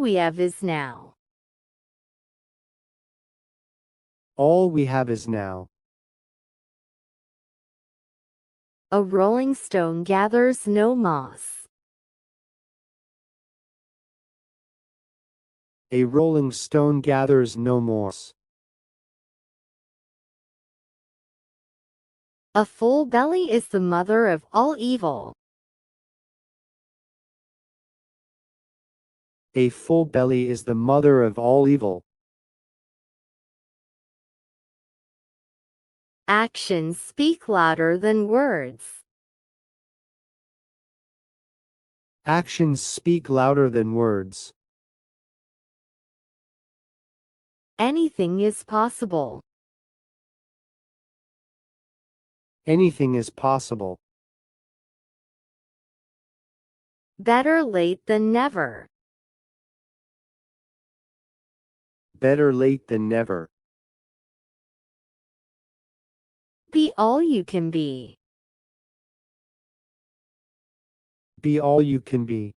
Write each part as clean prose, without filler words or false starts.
we have is now. All we have is now. A rolling stone gathers no moss. A rolling stone gathers no moss. A full belly is the mother of all evil. A full belly is the mother of all evil. Actions speak louder than words. Actions speak louder than words. Anything is possible. Anything is possible. Better late than never. Better late than never. Be all you can be. Be all you can be.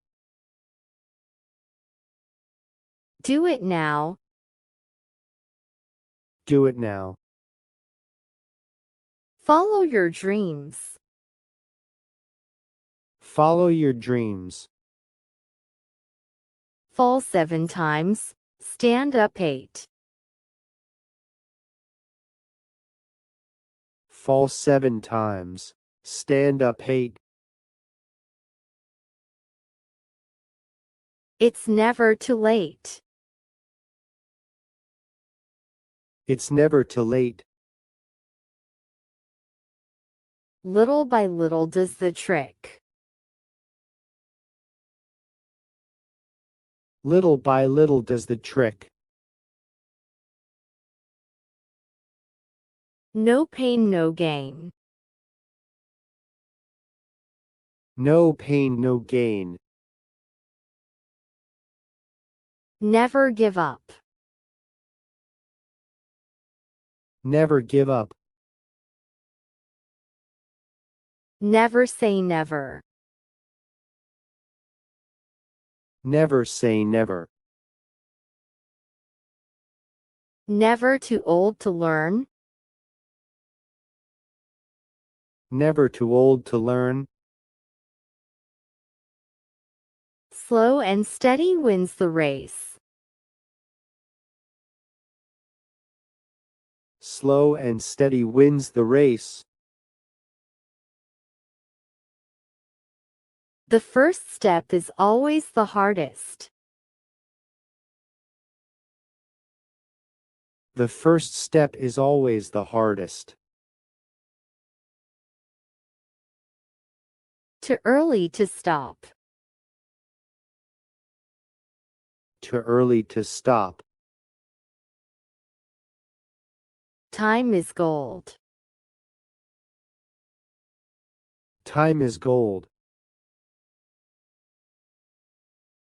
Do it now. Do it now. Follow your dreams. Follow your dreams. Fall 7 times, stand up 8. Fall 7 times, stand up 8. It's never too late. It's never too late. Little by little does the trick. Little by little does the trick. No pain, no gain. No pain, no gain. Never give up. Never give up. Never say never. Never say never. Never too old to learn. Never too old to learn. Slow and steady wins the race. Slow and steady wins the race. The first step is always the hardest. The first step is always the hardest. Too early to stop. Too early to stop. Time is gold. Time is gold.